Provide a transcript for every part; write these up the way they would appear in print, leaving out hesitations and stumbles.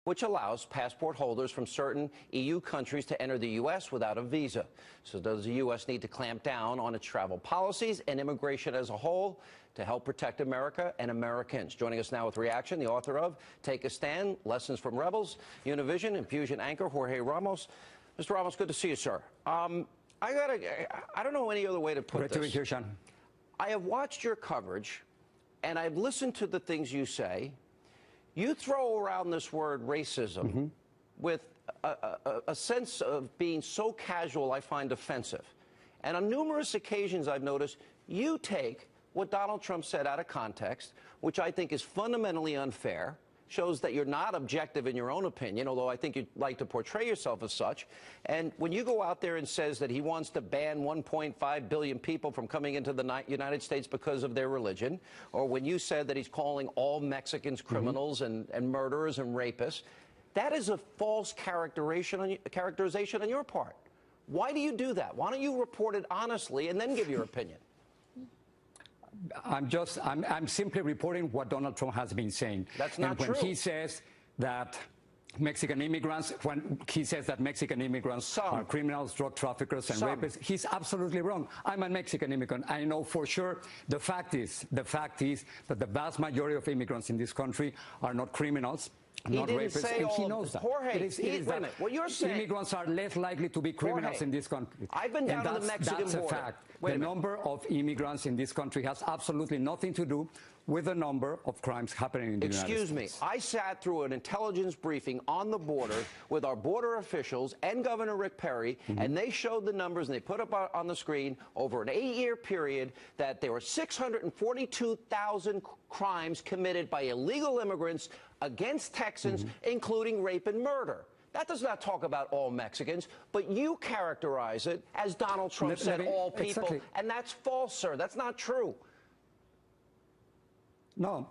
which allows passport holders from certain EU countries to enter the U.S. without a visa. So does the U.S. need to clamp down on its travel policies and immigration as a whole to help protect America and Americans? Joining us now with reaction, the author of Take a Stand, Lessons from Rebels, Univision and Fusion anchor Jorge Ramos. Mr. Ramos, good to see you, sir. I don't know any other way to put this. Great to be here, Sean. I have watched your coverage, and I've listened to the things you say. You throw around this word racism with a sense of being so casual I find offensive. And on numerous occasions I've noticed you take what Donald Trump said out of context, which I think is fundamentally unfair, shows that you're not objective in your own opinion, although I think you'd like to portray yourself as such. And when you go out there and says that he wants to ban 1.5 billion people from coming into the United States because of their religion, or when you said that he's calling all Mexicans criminals and murderers and rapists, that is a false characterization on your part. Why do you do that? Why don't you report it honestly and then give your opinion? I'm simply reporting what Donald Trump has been saying. That's not true. And when he says that Mexican immigrants are criminals, drug traffickers, and rapists, he's absolutely wrong. I'm a Mexican immigrant. I know for sure. The fact is that the vast majority of immigrants in this country are not criminals, not rapists, and he knows that. Jorge, wait a minute. What you're saying, immigrants are less likely to be criminals in this country. I've been down to the Mexican border. That's a fact. The number of immigrants in this country has absolutely nothing to do with the number of crimes happening in the United States. Excuse me. I sat through an intelligence briefing on the border with our border officials and Governor Rick Perry, and they showed the numbers, and they put up on the screen over an 8-year period that there were 642,000 crimes committed by illegal immigrants against Texans, including rape and murder. That does not talk about all Mexicans, but you characterize it as Donald Trump said all people, and that's false, sir. That's not true. No,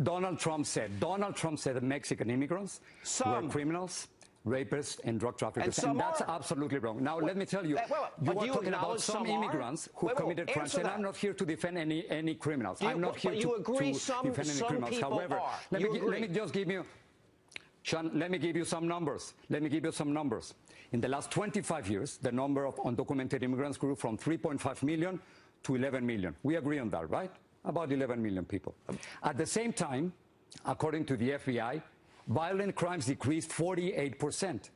Donald Trump said that Mexican immigrants were criminals, rapists, and drug traffickers, and that's absolutely wrong. Now, let me tell you, you are talking about some immigrants who committed crimes, and I'm not here to defend any criminals. I'm not here to defend any criminals. However, let me just give you, Sean, let me give you some numbers. In the last 25 years, the number of undocumented immigrants grew from 3.5 million to 11 million. We agree on that, right? About 11 million people. At the same time, according to the FBI, violent crimes decreased 48%.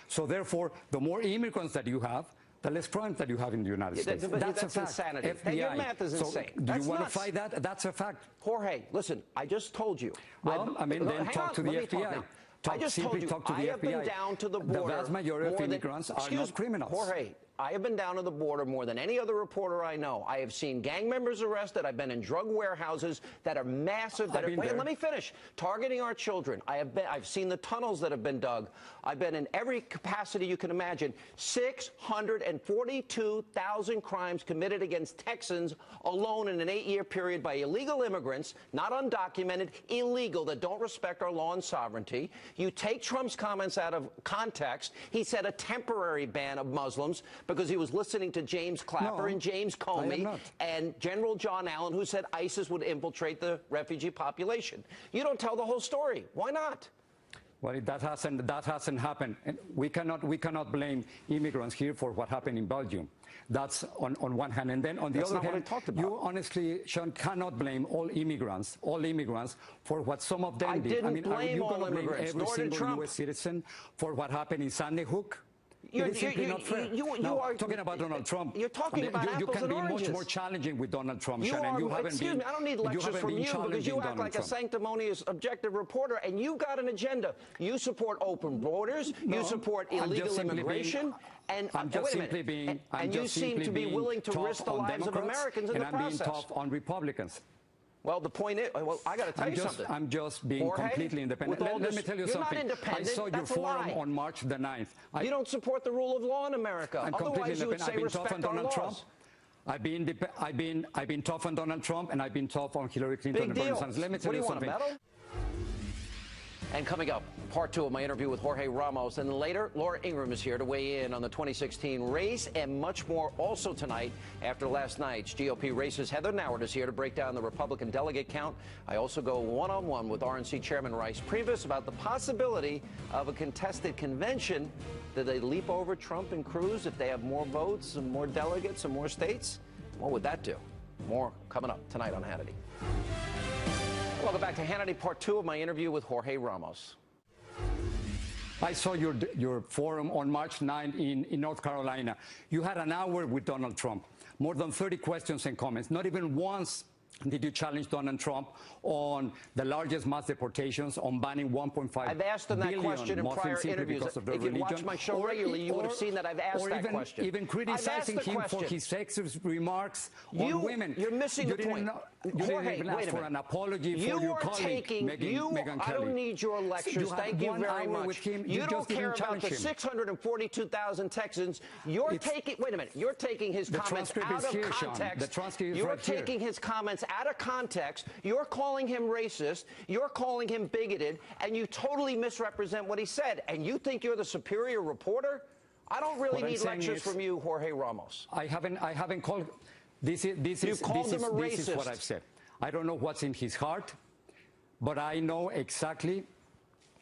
So therefore, the more immigrants that you have, the less crimes that you have in the United States. That's a fact. Insanity. FBI. Your math is insane. Do you want to fight that? That's a fact. Jorge, listen, I just told you. Well, then talk to the FBI. I just told you, I have been down to the border. The vast majority of immigrants are not criminals. Jorge, I have been down to the border more than any other reporter I know. I have seen gang members arrested. I've been in drug warehouses that are massive. Wait, let me finish. Targeting our children. I've seen the tunnels that have been dug. I've been in every capacity you can imagine. 642,000 crimes committed against Texans alone in an 8-year period by illegal immigrants, not undocumented, illegal, that don't respect our law and sovereignty. You take Trump's comments out of context. He said a temporary ban of Muslims because he was listening to James Clapper and James Comey and General John Allen, who said ISIS would infiltrate the refugee population. You don't tell the whole story. Why not? Well, that hasn't happened. And we cannot blame immigrants here for what happened in Belgium. That's on one hand. And then on the other hand, you honestly, Sean, cannot blame all immigrants for what some of them did. I didn't blame all immigrants, every single U.S. citizen for what happened in Sandy Hook? It is simply not fair. You are talking about Donald Trump. You're talking about apples and oranges. You can be much more challenging with Donald Trump, Sean, and you haven't been. Excuse me, I don't need lectures from you because you act like a sanctimonious, objective reporter, and you've got an agenda. You support open borders. You support illegal immigration. And you seem to be willing to risk the lives of Americans in the process. And I'm being tough on Republicans. Well, the point is, I got to tell you something. I'm just being completely independent. Let me tell you something. You're not independent. I saw your forum on March the 9th. You don't support the rule of law in America. I'm Otherwise, you would say respect our laws. Trump. I've been tough on Donald Trump, and I've been tough on Hillary Clinton and Bernie Sanders. Let me tell you something. What do you want, a medal? And coming up, part 2 of my interview with Jorge Ramos. And later, Laura Ingraham is here to weigh in on the 2016 race and much more. Also tonight, after last night's GOP races, Heather Nauert is here to break down the Republican delegate count. I also go one-on-one with RNC Chairman Rice Priebus about the possibility of a contested convention. Do they leap over Trump and Cruz if they have more votes and more delegates and more states? What would that do? More coming up tonight on Hannity. Welcome back to Hannity, part 2 of my interview with Jorge Ramos. I saw your forum on March 9 in North Carolina. You had an hour with Donald Trump, more than 30 questions and comments. Not even once did you challenge Donald Trump on the largest mass deportations, on banning 1.5 I've asked him that question in prior interviews. If you watch my show regularly, you would have seen that I've asked that question. Even criticizing him for his sexist remarks on women. You're missing the point. You didn't even ask for an apology for your colleague, Megyn Kelly. I don't need your lectures. Thank you very much. You don't care about the 642,000 Texans. You're taking, wait a minute, you're taking his comments out of context. You're taking his comments out of context. You're calling him racist. You're calling him bigoted. And you totally misrepresent what he said. And you think you're the superior reporter? I don't really need lectures from you, Jorge Ramos. I haven't called. This is what I've said. I don't know what's in his heart, but I know exactly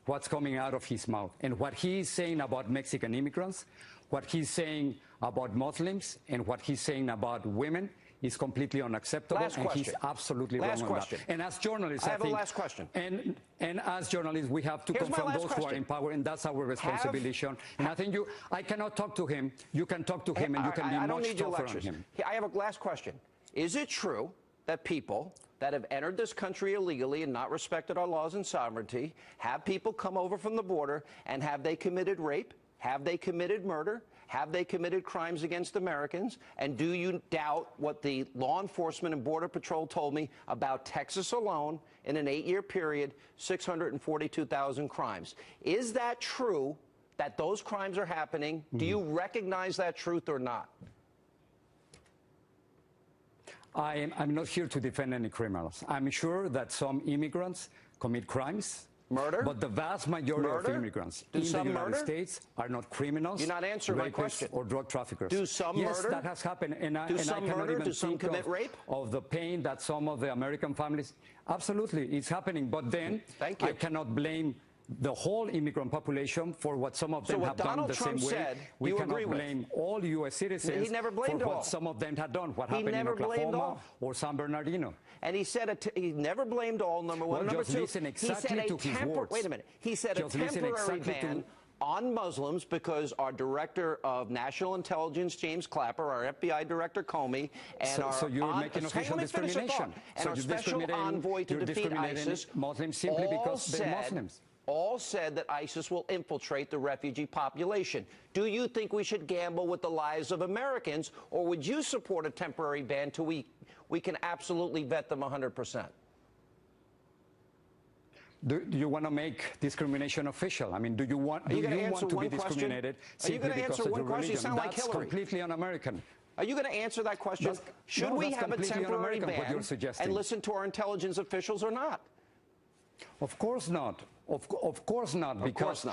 what's coming out of his mouth. And what he's saying about Mexican immigrants, what he's saying about Muslims, and what he's saying about women is completely unacceptable, and he's absolutely wrong on that. And as journalists, I have a last question. And as journalists, we have to confront those who are in power, and that's our responsibility. And I think I cannot talk to him. You can talk to him, and you can be much tougher on him. I have a last question. Is it true that people that have entered this country illegally and not respected our laws and sovereignty, have people come over from the border, and have they committed rape? Have they committed murder? Have they committed crimes against Americans? And do you doubt what the law enforcement and Border Patrol told me about Texas alone in an 8-year period, 642,000 crimes? Is that true that those crimes are happening? Mm-hmm. Do you recognize that truth or not? I'm not here to defend any criminals. I'm sure that some immigrants commit crimes. Murder? But the vast majority of immigrants in the United States are not criminals. You're not answering my question. Or drug traffickers. Do some murder? Yes, that has happened. And I cannot even think of the pain that some of the American families. Absolutely, it's happening. But then I cannot blame the whole immigrant population for what some of them have done the same way. We cannot blame all U.S. citizens for what some of them have done, what happened in Oklahoma or San Bernardino. And he said he never blamed all, number one. Number two, listen exactly to his words. Wait a minute. He said a temporary ban on Muslims because our Director of National Intelligence, James Clapper, our FBI Director, Comey, and so you're making official discrimination. And our special envoy to defeat ISIS Muslims simply because they're Muslims. All said that ISIS will infiltrate the refugee population. Do you think we should gamble with the lives of Americans, or would you support a temporary ban till we can absolutely vet them 100%? Do you want to make discrimination official? I mean, do you want to be discriminated simply because of your religion? That's completely un-American. Are you going to answer that question? Should we have a temporary ban and listen to our intelligence officials or not? Of course not. Of course not. Because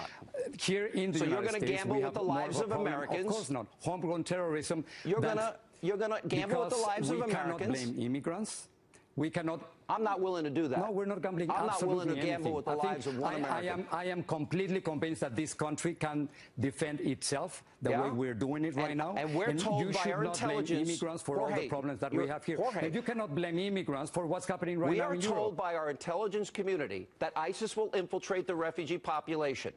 here in the United States, gamble with the lives of Americans. Of course not. Homegrown terrorism. You're going to gamble with the lives of Americans. We cannot blame immigrants. We cannot. I'm not willing to do that. No, we're not gambling. I'm not willing to gamble with the lives of one American. I am completely convinced that this country can defend itself the way we're doing it right now. And we're told by our intelligence. You should not blame immigrants for all the problems that we have here. And you cannot blame immigrants for what's happening right now in Europe. We are told by our intelligence community that ISIS will infiltrate the refugee population.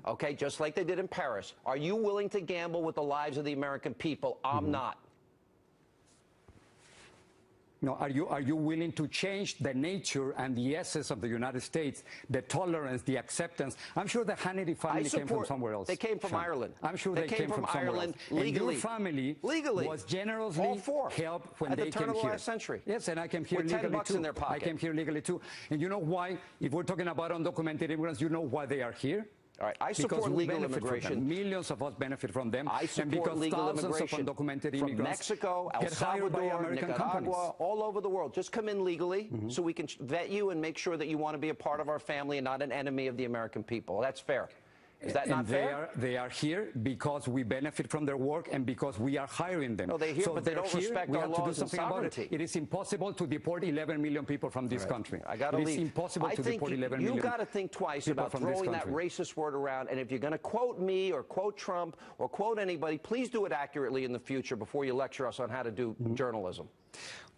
Okay, just like they did in Paris. Are you willing to gamble with the lives of the American people? I'm not. No, are you willing to change the nature and the essence of the United States, the tolerance, the acceptance? I'm sure the Hannity family came from somewhere else. They came from Ireland. I'm sure they came from Ireland legally. And your family was generously helped when they came here. At the turn of the last century. Yes, and I came here legally $10 too. in their pocket. I came here legally too. And you know why? If we're talking about undocumented immigrants, you know why they are here? All right, I support legal immigration. Millions of us benefit from them. I support legal immigration of undocumented from immigrants Mexico, El Salvador, Nicaragua, all over the world. Just come in legally so we can vet you and make sure that you want to be a part of our family and not an enemy of the American people. That's fair. Is that not fair? They are here because we benefit from their work and because we are hiring them. No, they're here, but they don't respect our laws and sovereignty. It is impossible to deport 11 million people from this country. I got to leave. It is impossible to deport 11 million people. You've got to think twice about throwing that racist word around. And if you're going to quote me or quote Trump or quote anybody, please do it accurately in the future before you lecture us on how to do journalism.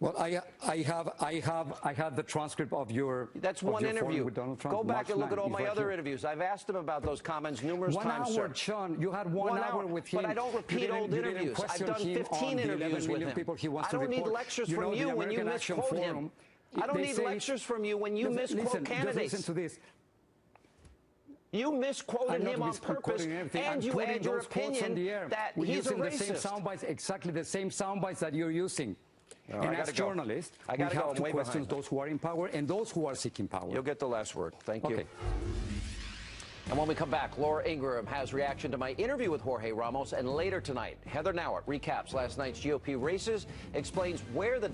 Well, I have the transcript of your. That's one interview. With Donald Trump. Go back and look at all my other interviews. I've asked him about those comments numerous times, sir. Sean, you had 1 hour with him. But I don't repeat old interviews. I've done 15 interviews with him. I don't need lectures from you when you misquote him. I don't need lectures from you when you misquote candidates. Listen to this. You misquoted him on purpose, and you add your opinion that he's a racist. Exactly the same sound bites that you're using. And as journalists, we have to question those who are in power and those who are seeking power. You'll get the last word. Thank you. And when we come back, Laura Ingraham has reaction to my interview with Jorge Ramos, and later tonight, Heather Nauert recaps last night's GOP races, explains where the